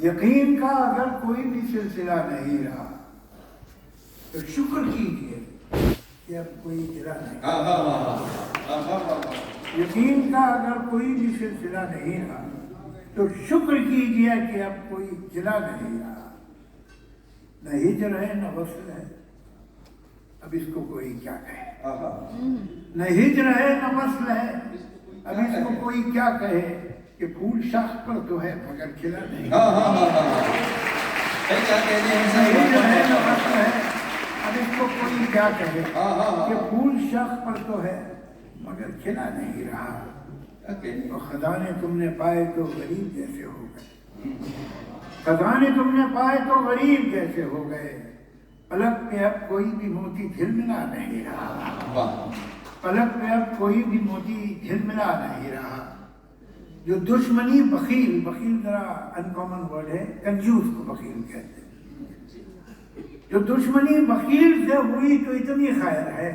یقین کا اگر کوئی بھی سلسلہ نہیں رہا تو شکر کیجیے کہ اب کوئی گرا نہیں. یقین کا اگر کوئی بھی سلسلہ نہیں رہا تو شکر کیجیے کہ اب کوئی گرا نہیں رہا. نہ ہجر ہے نہ وصل ہے، اب اس کو کوئی کیا کہے. نہ ہجر ہے نہ وصل ہے، اب اس کو کوئی کیا کہے کہ پھول شاخ پر تو ہے مگر کھلا نہیں. نہ ہجر ہے نہ وصل ہے، اب اس کو کوئی کیا کہے کہ پھول شاخ پر تو ہے مگر کھلا نہیں رہا. اور خزانے تم نے پائے تو غریب جیسے ہو گئے، خزانے تم نے پائے تو غریب جیسے ہو گئے. پلک پہ اب کوئی بھی موتی جھلملا نہیں رہا، پلک پہ اب کوئی بھی موتی جھلملا نہیں رہا. جو دشمنی بخیل، بخیل ذرا انکامن ورڈ ہے، کنجوس کو بخیل کہتے ہیں. جو دشمنی بخیل سے ہوئی تو اتنی خیر ہے،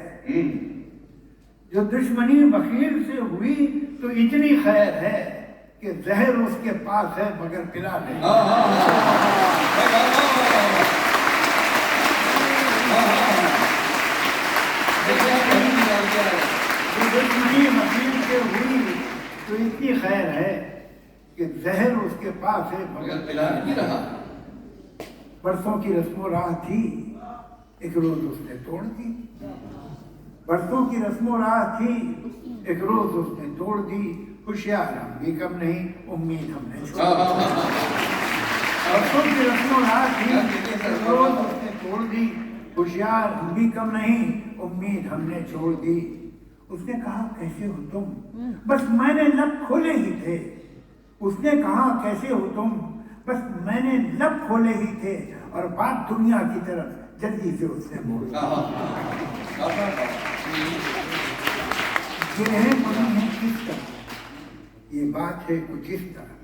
جو دشمنی بخیل سے ہوئی تو اتنی خیر ہے کہ زہر اس کے پاس ہے مگر پلا نہیں. جو دشمنی بخیل سے ہوئی تو اتنی خیر ہے کہ زہر اس کے پاس ہے مگر پلا نہیں رہا. برسوں کی رسم و راہ تھی، ایک روز اس نے توڑ دی. برسوں کی رسم و راہ تھی، ایک روز اس نے توڑ دی. ہوشیار ہم بھی کم نہیں، امید ہم نے چھوڑ دی. برسوں کی رسم و راہ تھی، ایک روز اس نے توڑ دی. ہوشیار ہم بھی کم نہیں، امید ہم نے چھوڑ دی. اس نے کہا کیسے ہو تم، بس میں نے لب کھولے ہی تھے. اس نے کہا کیسے ہو تم، بس میں نے لب کھولے ہی تھے. اور بات دنیا کی طرف جلدی سے اس نے موڑ دی. گرہیں پڑی ہیں کس طرح، یہ بات ہے کچھ اس طرح.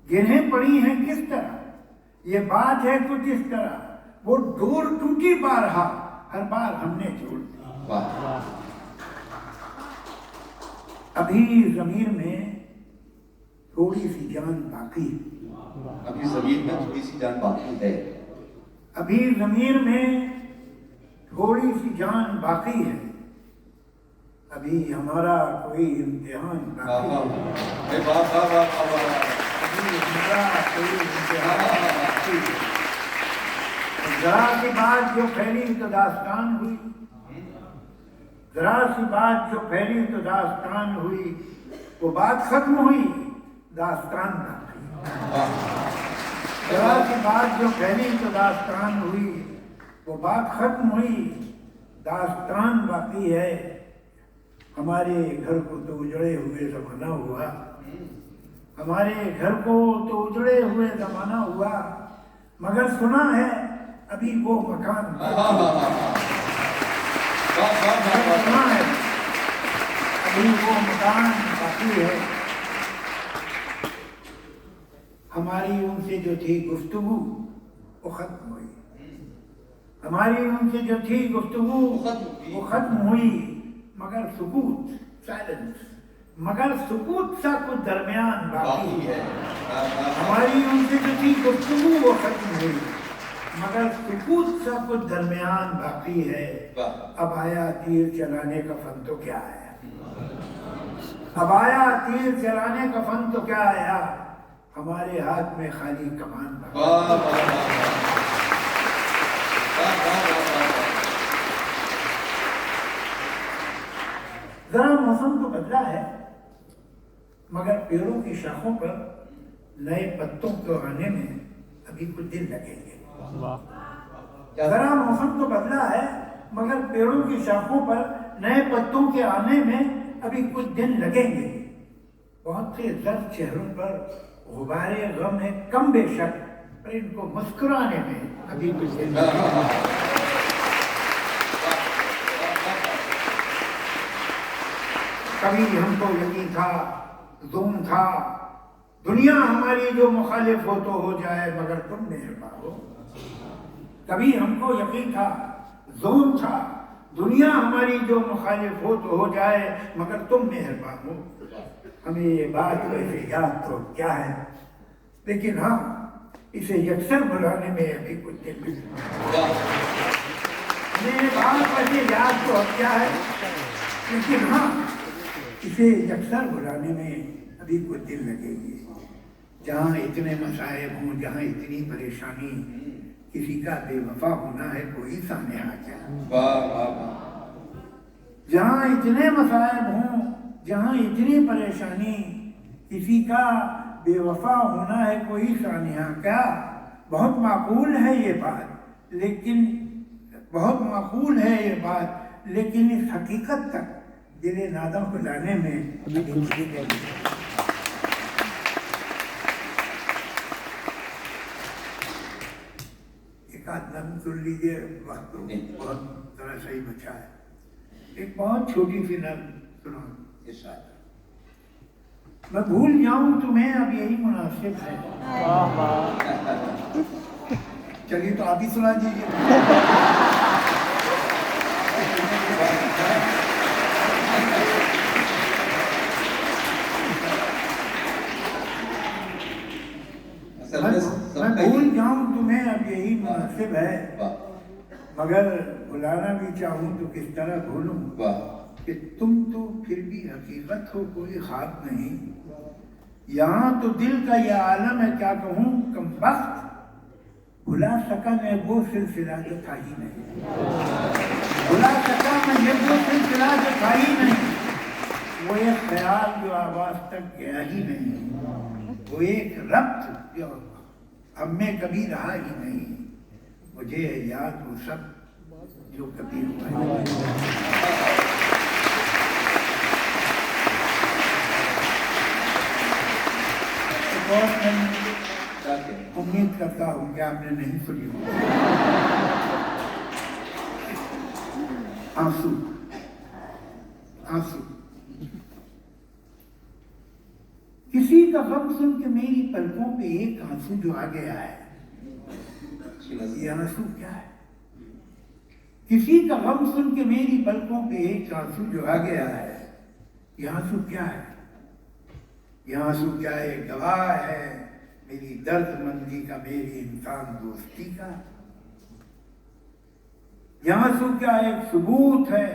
گرہیں پڑی ہیں کس طرح، یہ بات ہے کچھ اس طرح. وہ ڈور ٹوٹی بارہا، ہر بار ہم نے جوڑ دی. ابھی ضمیر میں تھوڑی سی جان باقی ہے، ابھی ضمیر میں تھوڑی سی جان باقی ہے. ابھی ضمیر میں تھوڑی سی جان باقی ہے. ابھی ہمارا کوئی امتحان باقی ہے. ابھی ہمارا کوئی امتحان باقی ہے. ذرا سی بات جو پھیلی تو داستان ہوئی، ذرا سی بات جو پھیلی تو داستان ہوئی. وہ بات ختم ہوئی، داستان باقی. ذرا سی بات جو پھیلی تو داستان ہوئی، وہ بات ختم ہوئی، داستان باقی ہے. ہمارے گھر کو تو اجڑے ہوئے زمانہ ہوا، ہمارے گھر کو تو اجڑے ہوئے زمانہ ہوا. مگر سنا ہے ابھی وہ مکان سنا ہے ابھی وہ مکان باقی ہے. ہماری ان سے جو تھی گفتگو وہ ختم ہوئی، ہماری ان سے جو تھی گفتگو وہ ختم ہوئی. مگر سکوت، سائلنس، مگر سکوت سا کچھ درمیان باقی ہے. ہماری ان سے جو تھی گفتگو وہ ختم ہوئی، مگر سکوت سا کچھ درمیان باقی ہے. اب آیا تیر چلانے کا فن تو کیا آیا، اب آیا تیر چلانے کا فن تو کیا آیا. ہمارے ہاتھ میں خالی کمان باقی. ذرا موسم تو بدلا ہے مگر پیڑوں کی شاخوں پر نئے پتوں کو آنے میں ابھی کچھ دن لگیں گے. ذرا موسم تو بدلا ہے مگر پیڑوں کی شاخوں پر نئے پتوں کے آنے میں ابھی کچھ دن لگیں گے. بہت سے زرد چہروں پر غبار غم ہے کم بے شک، پر ان کو مسکرانے میں ابھی کچھ دن لگیں گے. کبھی ہم کو یقین تھا، ظلم تھا، دنیا ہماری جو مخالف ہو تو ہو جائے مگر تم مہربان ہو. کبھی ہم کو یقین تھا، ظلم تھا، دنیا ہماری جو مخالف ہو تو ہو جائے مگر تم مہربان ہو. ہمیں یہ بات ویسے یاد تو کیا ہے لیکن ہاں اسے یکسر بلانے میں ابھی کچھ دن میرے بات ویسے یاد تو اب کیا ہے، لیکن ہاں اسے یکسر بلانے میں ابھی کچھ دن لگے گی۔ جہاں اتنے مصائب ہوں، جہاں اتنی پریشانی، کسی کا بے وفا ہونا ہے کوئی سانحہ کیا؟ جہاں اتنے مصائب ہوں، جہاں اتنی پریشانی، کسی کا بے وفا ہونا ہے کوئی سانحہ کیا؟ بہت معقول ہے یہ بات، لیکن بہت معقول ہے یہ بات، لیکن اس حقیقت تک دل نادم کو لانے میں ایک آدھ نظم سن لیجیے، وقت تو بہت ذرا صحیح بچا ہے۔ ایک بہت چھوٹی سی نظم سنا اس ساتھ، میں بھول جاؤں تمہیں اب یہی مناسب ہے۔ چلیے تو آپ ہی سنا دیجیے۔ میں بھول جاؤں تمہیں اب یہی مناسب ہے، مگر بلانا بھی چاہوں تو کس طرح بھولوں، کہ تم تو پھر بھی حقیقت ہو کوئی خواب نہیں۔ یہاں تو دل کا یہ عالم ہے کیا کہوں کم بخت، بھلا سکا میں وہ سلسلہ جو تھا ہی نہیں، بھلا سکا میں یہ وہ سلسلہ جو تھا ہی نہیں، وہ ایک خیال جو آواز تک گیا ہی نہیں، وہ ایک ربط جو ہم میں کبھی رہا ہی نہیں، مجھے یاد وہ سب جو کبھی ہوا ہے۔ بہت امید کرتا ہوں کہ آپ نے نہیں سنی ہو۔ آنسو، آنسو، کسی کا غم سن کے میری پلکوں پہ ایک آنسو جو آ گیا ہے، یہ آنسو کیا ہے؟ کسی کا غم سن کے میری پلکوں پہ ایک آنسو جو آ گیا ہے، یہ آنسو کیا ہے؟ یہ آنسو کیا ہے؟ گواہ ہے میری درد مندی کا، میری انسان دوستی کا۔ یہ آنسو کیا ہے؟ ایک ثبوت ہے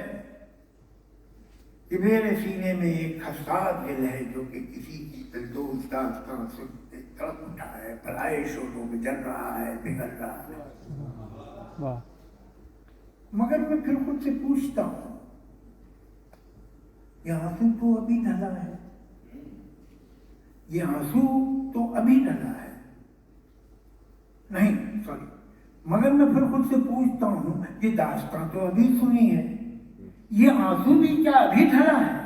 کہ میرے سینے میں ایک حساس دل ہے جو کہ کسی کی دلدوز داستان سن کے تڑپ اٹھا ہے، پرائے شعلوں میں جل رہا ہے، بگڑ رہا ہے۔ مگر میں پھر خود سے پوچھتا ہوں، یہ آنسو تو ابھی ڈھلا ہے، یہ آنسو تو ابھی ڈھلا ہے، نہیں سوری، مگر میں پھر خود سے پوچھتا ہوں یہ داستان تو ابھی سنی ہے، یہ آنسو بھی کیا ابھی ڈھلا ہے؟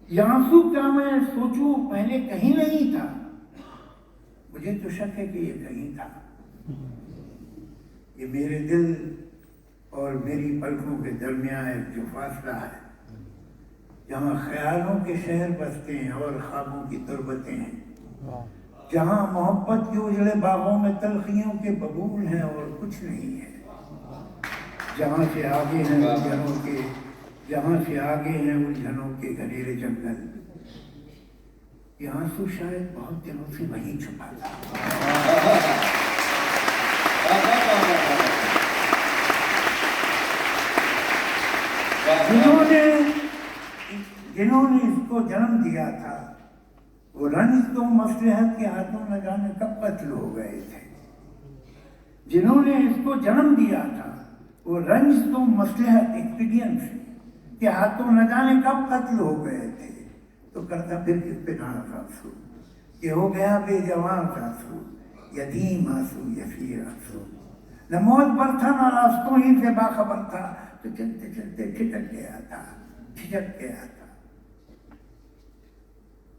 یہ آنسو کیا میں سوچوں پہلے کہیں نہیں تھا؟ مجھے تو شک ہے کہ یہ کہیں تھا۔ یہ میرے دل اور میری پلکوں کے درمیان ایک جو فاصلہ ہے، جہاں خیالوں کے شہر بستے ہیں اور خوابوں کی تربتیں ہیں، جہاں محبت کے اجڑے باغوں میں تلخیوں کے ببول ہیں اور کچھ نہیں ہے، جہاں سے آگے ہیں الجھنوں کے، جہاں سے آگے ہیں الجھنوں کے گھنیرے جنگل، یہ آنسو شاید بہت دنوں سے وہیں چھپا تھا۔ جنہوں نے اس کو جنم دیا تھا، وہ رنج تو مصلحت کے ہاتھوں نہ جانے کب قتل ہو گئے تھے۔ جنہوں نے اس کو جنم دیا تھا، وہ رنج تو مصلحت ایکسپیڈینس کے ہاتھوں نہ جانے کب قتل ہو گئے تھے، تو کرتا پھر کس پہ ناز آنسو، کہ ہو گیا بے جوان آنسو، یتیم آنسو، یسیر آنسو، نہ موت پر تھا نہ راستوں ہی سے باخبر تھا، تو چلتے چلتے چھٹک گیا تھا، جھجک گیا تھا۔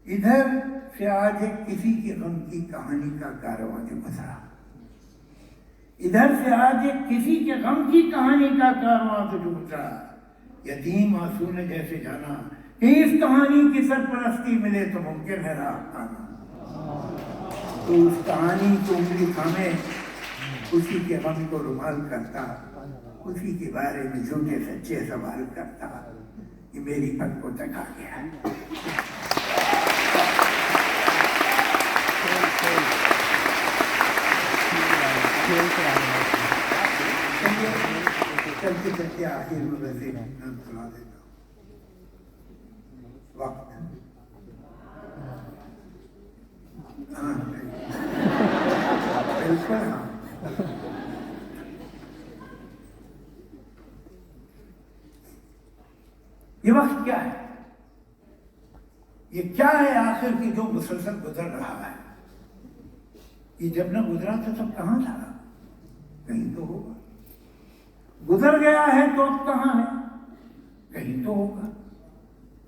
ادھر سے آج ایک کسی کی غم کی کہانی کا کارواں جو گزرا، ادھر سے آج ایک کسی کے غم کی کہانی کا کارواں جو گزرا، یتیم آنسو نے جیسے جانا کہ اس کہانی کی سرپرستی ملے تو ممکن ہے راہ پانا، تو اس کہانی کو انگلی تھامے اسی کے غم کو رومال کرتا، اسی کے بارے میں جھوٹے سچے سوال کرتا کہ میری پل کو تک آ گیا۔ چلتے چلتے آخر میں ویسے نظم سنا دیتا ہوں. وقت ہاں بالکل ہاں. یہ وقت کیا ہے؟ یہ کیا ہے آخر کی جو مسلسل گزر رہا ہے؟ یہ جب نہ گزرا تو سب کہاں تھا؟ کہیں تو ہوگا. گزر گیا ہے تو اب کہاں ہے؟ کہیں تو ہوگا.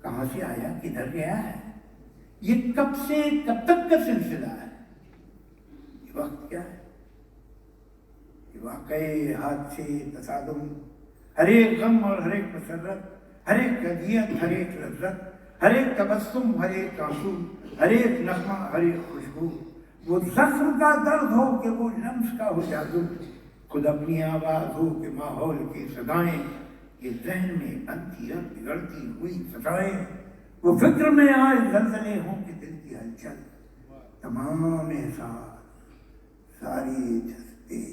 کہاں سے آیا کدھر گیا ہے؟ یہ کب سے کب تک کا سلسلہ ہے؟ یہ وقت کیا ہے؟ یہ واقعی حادثے تصادم، ہر ایک غم اور ہر ایک مسرت، ہر ایک اذیت، ہر ایک لذت، ہر ایک تبسم، ہر ایک آنسو، ہر ایک نغمہ، ہر ایک خوشبو، وہ زخم کا درد ہو کہ وہ لمس کا ہو جادو، خود اپنی آواز ہو کہ ماحول کی صدائیں، یہ ذہن میں بنتی اور بگڑتی ہوئی فضائیں، وہ فکر میں آئے زلزلے ہوں کہ دل کی ہلچل، تمام احساس، ساری جذبے،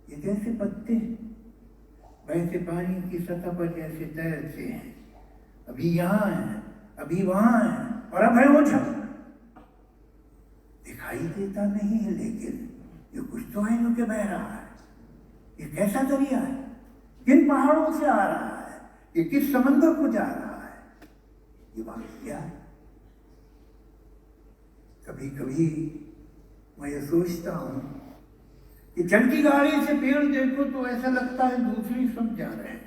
یہ جیسے پتے ویسے پانی کی سطح پر جیسے تیرتے ہیں، ابھی یہاں ہیں، ابھی وہاں ہیں، اور اب ہے وہ چھپ. دکھائی دیتا نہیں ہے لیکن یہ کچھ تو ہے جو کہ بہ رہا ہے. یہ کیسا دریا ہے؟ کن پہاڑوں سے آ رہا ہے؟ یہ کس سمندر کو جا رہا ہے؟ یہ بات کیا ہے؟ کبھی کبھی میں یہ سوچتا ہوں کہ چلتی گاڑی سے پیڑ دیکھو تو ایسا لگتا ہے دوسری سمجھ جا رہے ہیں.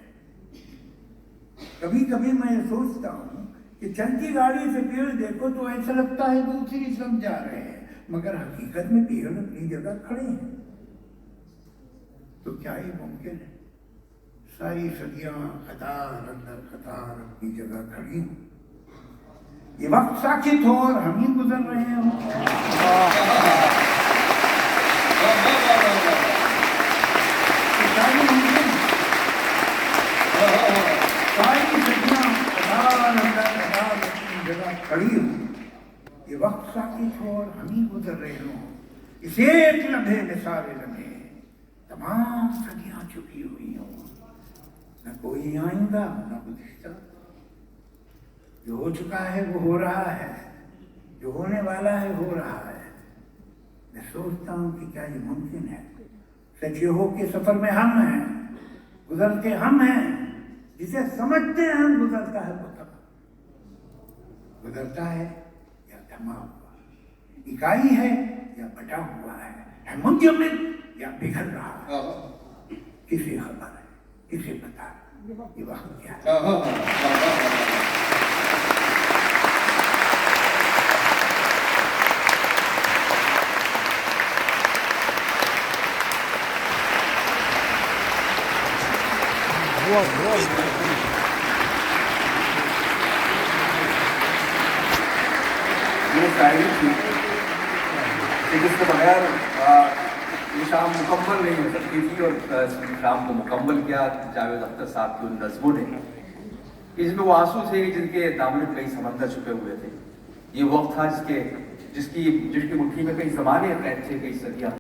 کبھی کبھی میں یہ سوچتا ہوں کہ چلتی گاڑی سے پیڑ دیکھو تو ایسا لگتا ہے دوسری سمجھ جا رہے ہیں، مگر حقیقت میں پیڑ اپنی جگہ کھڑے ہیں. تو کیا یہ ممکن ہے ساری صدیاں قطار اندر قطار اپنی جگہ کھڑی ہوں، یہ وقت ساکت ہو اور ہم ہی گزر رہے ہوں؟ ساری صدیاں قطار اندر قطار اپنی جگہ کھڑی ہوں، یہ وقت ساکت ہو اور ہم ہی گزر رہے ہوں. اس ایک لمحے میں سارے لمحے تمام صدیاں چکی ہوئی ہوں، نہ کوئی آئندہ نہ گزشتہ. جو ہو چکا ہے وہ ہو رہا ہے، جو ہونے والا ہے ہو رہا ہے. میں سوچتا ہوں کہ کیا یہ ممکن ہے؟ سچ یہ ہو کہ سفر میں ہم ہیں، گزرتے ہم ہیں، جسے سمجھتے ہیں ہم گزرتا ہے وہ تب گزرتا ہے یا تھما ہوا، اکائی ہے یا بٹا ہوا ہے منجمد یا بگڑ رہا ہے. کسی خبر ہے، کسی پتہ ہے یہ وقت کیا ہے؟ یہ شاعری تھی کہ جس کے بغیر یہ شام مکمل نہیں ہو سکتی تھی، اور شام کو مکمل کیا جاوید اختر صاحب کی ان نظموں نے. اس میں وہ آنسو تھے جن کے دامن میں کئی سمندر چھپے ہوئے تھے. یہ وقت تھا جس کی مٹھی میں کئی زمانے قید تھے، کئی صدیاں.